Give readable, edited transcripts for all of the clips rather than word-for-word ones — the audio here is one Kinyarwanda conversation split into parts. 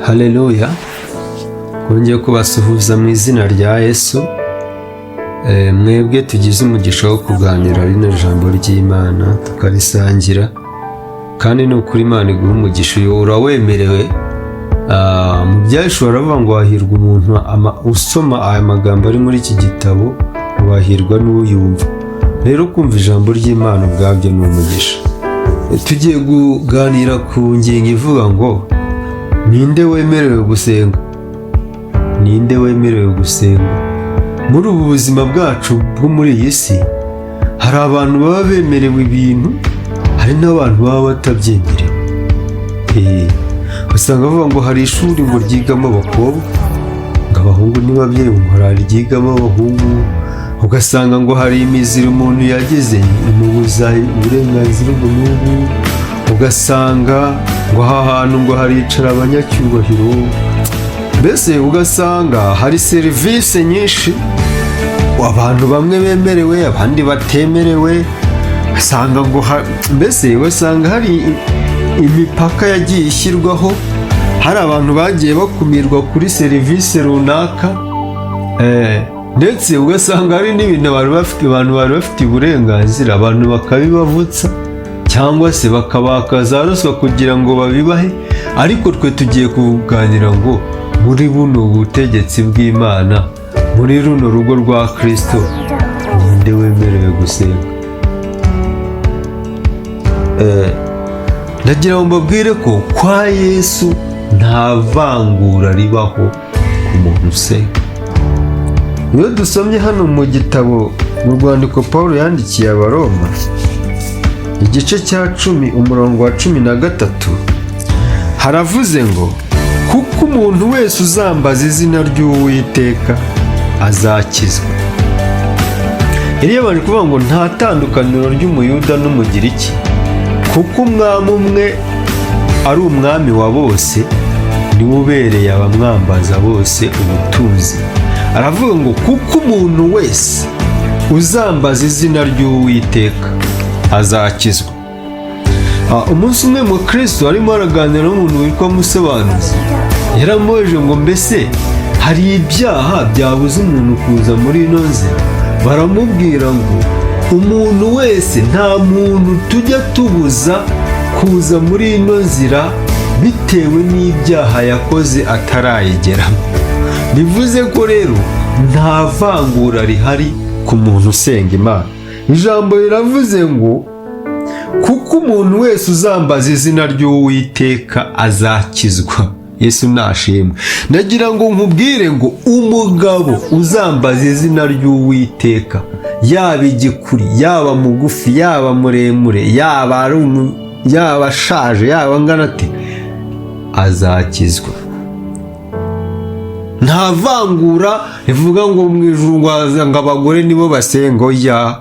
Haleluya. Kongeye kubasuhuza mu izina rya Yesu. Mwebwe tugize umugisha wo kuganira rino jambo ry'Imana tukarisangira, kandi ni ukuri Imana iguha umugisha. Uyu urawemerewe. Mu byahishura baravuga ngo hahirwa umuntu usoma aya magambo ari muri iki gitabo, wahirwa n'uyumva. Rero kumva ijambo ry'Imana ubwabyo ni umugisha. Tugiye kuganira ku ngingo ivuga ngo ninde wemerewe gusenga? Ninde wemerewe gusenga? Muri ubu buzima bwacu bwo muri iyi si hari abantu baba bemerewe ibintu, hari n'abantu baba batabyemerewe. Usanga bavuga ngo hari ishuri ngo ryigamo abakobwa, ngo abahungu n'ababyeyi ngo hari ryigamo abahungu. Ugasanga ngo hari imiziro umuntu yagize imubuza uburenganzira ubwo n'ubu. Ugasanga ngo aha hantu ngo haricara abanyacyubahiro. Mbese ugasanga hari serivisi nyinshi abantu bamwe bemerewe abandi batemerewe. Ugasanga ngo mbese ugasanga hari imipaka yagiye ishyirwaho, hari abantu bagiye bakumirwa kuri serivisi runaka. Ndetse ugasanga hari n'ibintu abantu bari bafite uburenganzira, abantu bakabibavutsa cyangwa se bakabaka za ruswa kugira ngo babibahe. Ariko twe tugiye kuganira ngo muri buno butegetsi bw'Imana, muri runo rugo rwa Kristo, ninde wemerewe gusenga? Ndagira ngo mbabwire ko kwa Yesu nta vangura ribaho ku muntu usenga. Iyo dusomye hano mu gitabo, mu rwandiko Pawulo yandikiye Abaroma, igice cya 10 umurongo wa 13, haravuze ngo kuko umuntu wese uzambaza izina ry'Uwiteka azakizwa. Iriya bari kuvuga ngo nta tandukaniro ry'Umuyuda n'Umugiriki, kuko umwami umwe ari umwami wa bose, niwe ubereye abamwambaza bose ubutunzi. Aravuga ngo kuko umuntu wese uzambaza izina ry'Uwiteka azakizwa. Umunsi umwe mu Kristo arimo araganira n'umuntu witwa Musobanuzi, yaramubajije ngo mbese hari ibyaha byabuza umuntu kuza muri ino nzira? Baramubwira ngo umuntu wese, nta muntu tujya tubuza kuza muri ino nzira bitewe n'ibyaha yakoze atarayigeramo. Bivuze ko rero nta vangura rihari ku muntu usenga Imana. Ijambo riravuze ngo kuko umuntu wese uzambaza izina ry'Uwiteka azakizwa. Yesu nashimwe. Ndagira ngo nkubwire ngo umugabo uzambaza izina ry'Uwiteka, yaba igikuri, yaba mugufi, yaba muremure, yaba ashaje, yaba angana ate, azakizwa. Nta vangura rivuga ngo mu ijuru ngo abagore nibo basenga. Oya,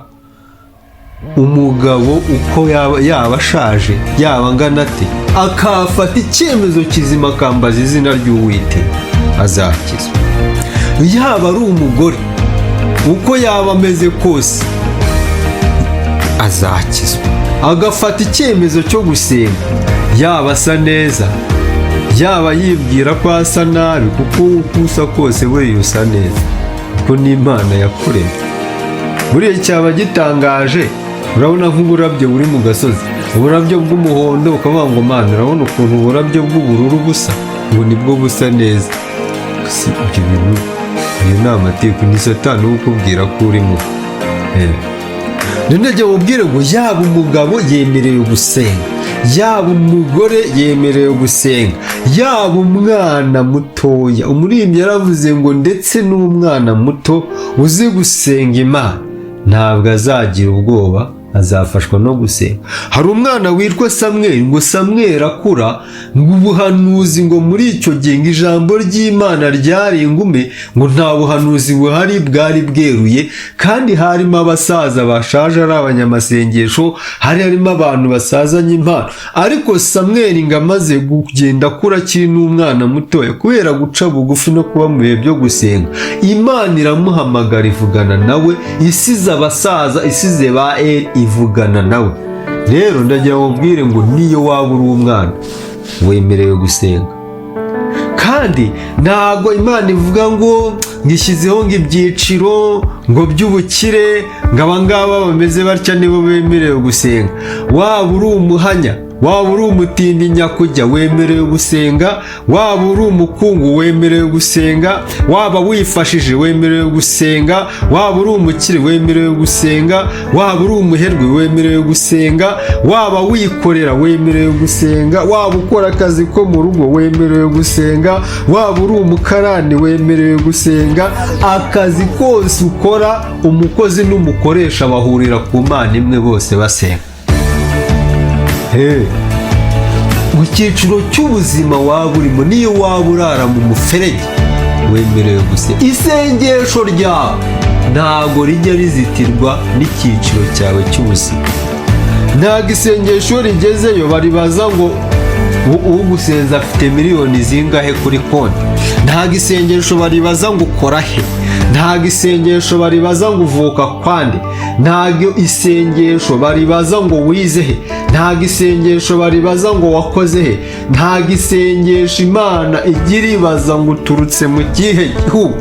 umugabo uko yaba ashaje, yaba angana ate, akafata icyemezo kizima akambaza izina ry'Uwiteka, azakizwa. Yaba ari umugore uko yaba ameze kose, azakizwa. Agafata icyemezo cyo gusenga, yaba asa neza, yaba yibwira ko asa nabi, kuko uko usa kose we usa neza, kuko n'Imana yakuremye. Buriya cyaba gitangaje, urabona nk'uburabyo buri mu gasozi, uburabyo bw'umuhondo, ukavuga ngo Mana, urabona ukuntu uburabyo bw'ubururu busa, ngo nibwo busa neza. Si ibyo bintu, iyo ni amategeko, ni Satani ukubwira ko urimo. Ndajya mubwire ngo yaba umugabo yemerewe gusenga, yaba umugore yemerewe gusenga, yaba umwana mutoya. Umuririmbyi yaravuze ngo ndetse n'umwana muto uzi gusenga Imana ntabwo azagira ubwoba, azafashwa no gusenga. Hari umwana witwa Samweli, ngo Samweli akura, ngo ubuhanuzi ngo muri icyo gihe ngo ijambo ry'Imana ryari ingume, ngo nta buhanuzi buhari bwari bweruye, kandi harimo abasaza bashaje ari abanyamasengesho, harimo abantu basazanye impano. Ariko Samweli ngo amaze kugenda akura akiri n'umwana mutoya, kubera guca bugufi no kuba mu bihe byo gusenga, Imana iramuhamagara ivugana nawe, isize abasaza, isize ba Eli ivugana nawe. Rero ndagira ngo mbwire ngo niyo waba uri umwana, wemerewe gusenga. Kandi ntago Imana ivuga ngo ngishyizeho ngo ibyiciro ngo by'ubukire ngo abangaba bameze batya nibo bemerewe gusenga. Waba uri umuhanya, waba uri umutindi nyakujya, wemerewe gusenga. Waba uri umukungu, wemerewe gusenga. Waba wifashije, wemerewe gusenga. Waba uri umukire, wemerewe gusenga. Waba uri umuherwe, wemerewe gusenga. Waba wikorera, wemerewe gusenga. Waba ukora akazi ko mu rugo, wemerewe gusenga. Waba uri umukarani, wemerewe gusenga. Akazi kose ukora, umukozi n'umukoresha bahurira ku Mana imwe, bose basenga. Mu cyiciro cy'ubuzima waba urimo, niyo waba urara mu muferege, wemerewe gusenga. Isengesho ryawe ntago rijya rizitirwa n'icyiciro cyawe cy'ubuzima. Ntago isengesho rigezeyo baribaza ngo ugusenza afite miliyoni zingahe kuri konti. Ntago isengesho baribaza ngo ukora he. Ntago isengesho baribaza ngo uvuka kwande. Ntago isengesho baribaza ngo wize he. Ntago isengesho baribaza ngo wakoze he. Ntago isengesho Imana igira ibaza ngo uturutse mu kihe gihugu.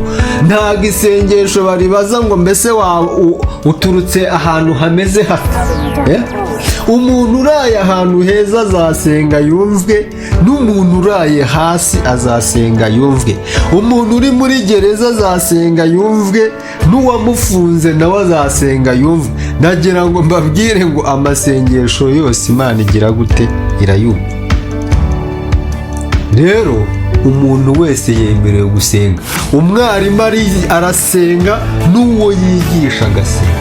Ntago isengesho baribaza ngo mbese uturutse ahantu hameze hate. Umuntu uraye ahantu heza azasenga yumvwe, n'umuntu uraye hasi azasenga yumvwe. Umuntu uri muri gereza azasenga yumvwe, n'uwamufunze nawe azasenga yumvwe. Nagira ngo mbabwire ngo amasengesho yose Imana igira gute? Irayumva. Rero umuntu wese yemerewe gusenga. Umwarimu arasenga, n'uwo yigisha agasenga.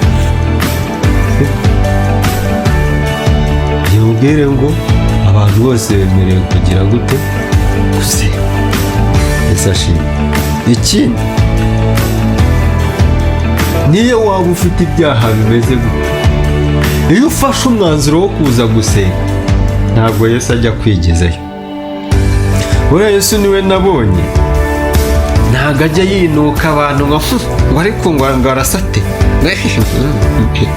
Ubwire ngo abantu bose bemerewe kugira gute? Gusenga. Ese ashimwe. Ikindi, niyo waba ufite ibyaha bimeze gute, iyo ufashe umwanzuro wo kuza gusenga, ntabwo Yesu ajya kwigezayo. Buriya Yesu niwe nabonye, ntabwo ajya yinuka abantu ngo ariko ngo arasate.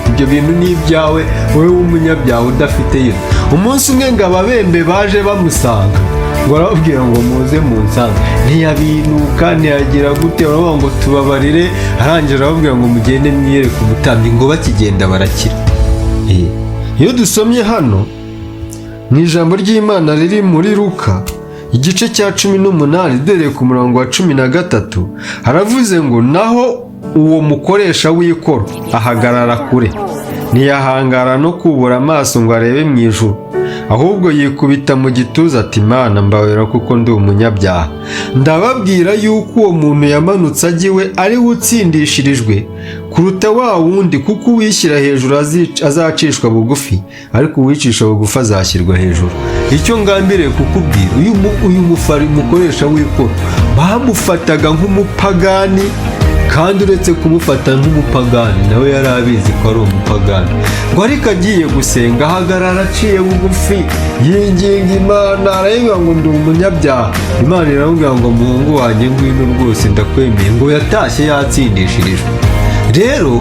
Ibyo bintu ni ibyawe wowe w'umunyabyaha udafiteyo. Umunsi umwe ngo ababembe baje bamusanga, ngo arababwira ngo muze munsange. Ntiyabinuka, ntiyagira gute, baravuga ngo tubabarire. Arangije arababwira ngo mugende mwiyereke umutambyi, ngo bakigenda barakira. Iyo dusomye hano mu ijambo ry'Imana riri muri Luka igice cya 18 dore ku murongo wa 13, haravuze ngo naho uwo mukoresha w'ikoro ahagarara kure, ntiyahangara no kubura amaso ngo arebe mu ijuru, ahubwo yikubita mu gituza ati Mana mbabarira kuko ndi umunyabyaha. Ndababwira yuko uwo muntu yamanutse ajya iwe ari we utsindishirijwe kuruta wa wundi, kuko uwishyira hejuru azacishwa bugufi, ariko uwicisha bugufi azashyirwa hejuru. Icyo ngambiriye kukubwira, uyu mukoresha w'ikoro bamufataga nk'umupagani, kandi uretse kumufata nk'umupagani nawe yari abizi ko ari umupagani. Ngo ariko agiye gusenga ahagarara aciye bugufi, yinginga Imana, aravuga ngo ndi umunyabyaha. Imana iramubwira ngo muhungu wanjye ngwino rwose ndakwemeye. Ngo yatashye yatsindishirijwe. Rero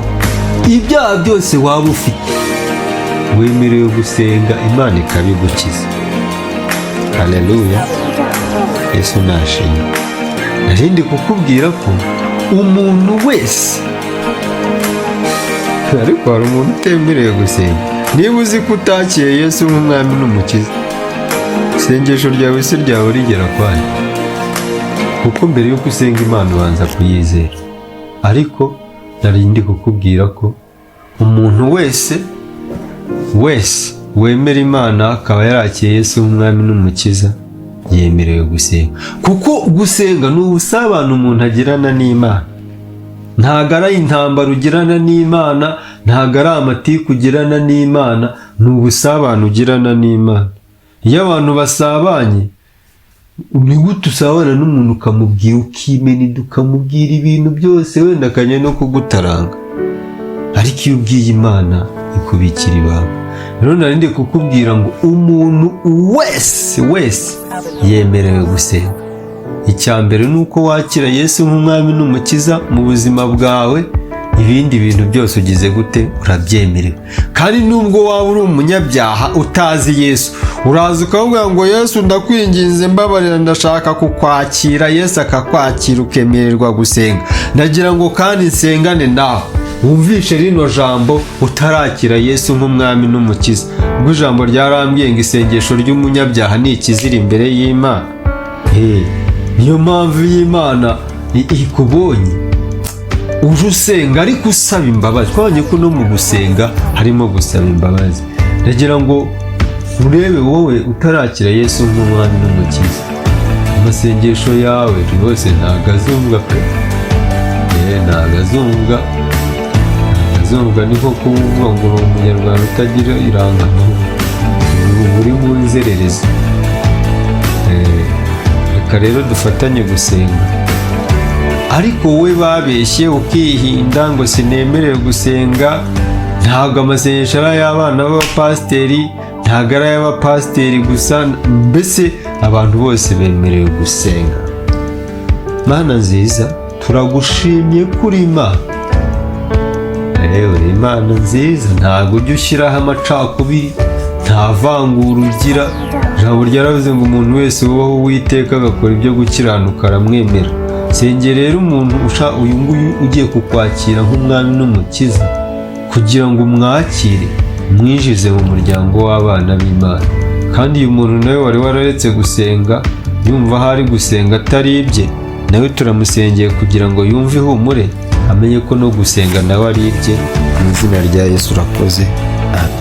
ibyaha byose waba ufite wemerewe gusenga, Imana ikabigukiza. Haleluya. Yesu nashimwe. Narindi kukubwira ko umuntu wese, ariko hari umuntu utemerewe gusenga. Niba uzi ko utakiye Yesu nk'umwami n'umukiza, isengesho ryawe si ryawe rigera kwari, kuko mbere yuko usenga Imana ubanza kuyizera. Ariko narindi kukubwira ko umuntu wese wemera Imana akaba yarakiye Yesu nk'umwami n'umukiza yemerewe gusenga. Kuko gusenga ni ubusabane umuntu agirana n'Imana. Ntago ari intambara ugirana n'Imana, ntago ari amatiku ugirana n'Imana, ni ubusabane ugirana n'Imana. Iyo abantu basabanye, ni gute usabana n'umuntu ukamubwira ukimena, ukamubwira ibintu byose wenda akajya no kugutaranga, ariko iyo ubwiye Imana ikubikira ibanga. Rero narindi kukubwira ngo umuntu wese yemerewe gusenga. Icya mbere ni uko wakira Yesu nk'umwami n'umukiza mu buzima bwawe. ibindi bintu byose ugize gute, urabyemerewe. Kandi nubwo waba uri umunyabyaha utazi Yesu, uraza ukavuga ngo Yesu ndakwinginze mbabarira, ndashaka kukwakira. Yesu akakwakira ukemererwa gusenga. Ndagira ngo kandi nsengane nawe wumvishe rino jambo utarakira Yesu nk'umwami n'umukiza. Ubwo ijambo ryarambwiye ngo isengesho ry'umunyabyaha ni ikizira imbere y'Imana. Niyo mpamvu y'Imana ikubonye uje usenga ariko usaba imbabazi. Twabonye ko no mu gusenga harimo gusaba imbabazi. Ndagira ngo urebe wowe utarakira Yesu nk'umwami n'umukiza, amasengesho yawe rwose ntabwo azumvwa pe. Ntabwo azumvwa. Ni nko kuvuga ngo uri umunyarwanda utagira irangamuntu, uri mu nzererezi. Reka rero dufatanye gusenga. Ariko wowe babeshye ukihinda ngo sinemerewe gusenga, ntabwo amasengesho ari ay'abana b'abapasiteri, ntabwo ari ay'abapasiteri gusa, mbese abantu bose bemerewe gusenga. Mana nziza, turagushimye kuri Imana. Imana nziza, ntabwo ujya ushyiraho amacakubiri, nta vangura ugira. Ijambo ryaravuze ngo umuntu wese wubaha Uwiteka agakora ibyo gukiranuka aramwemera. Sengera rero umuntu uyu nguyu ugiye kukwakira nk'umwami n'umukiza, kugira ngo umwakire umwinjize mu muryango w'abana b'Imana. Kandi uyu muntu nawe wari wararetse gusenga, yumva aho ari gusenga atari ibye, nawe turamusengeye kugira ngo yumve ihumure, amenye ko no gusenga nawe ari ibye. Mu izina rya Yesu urakoze. Amen.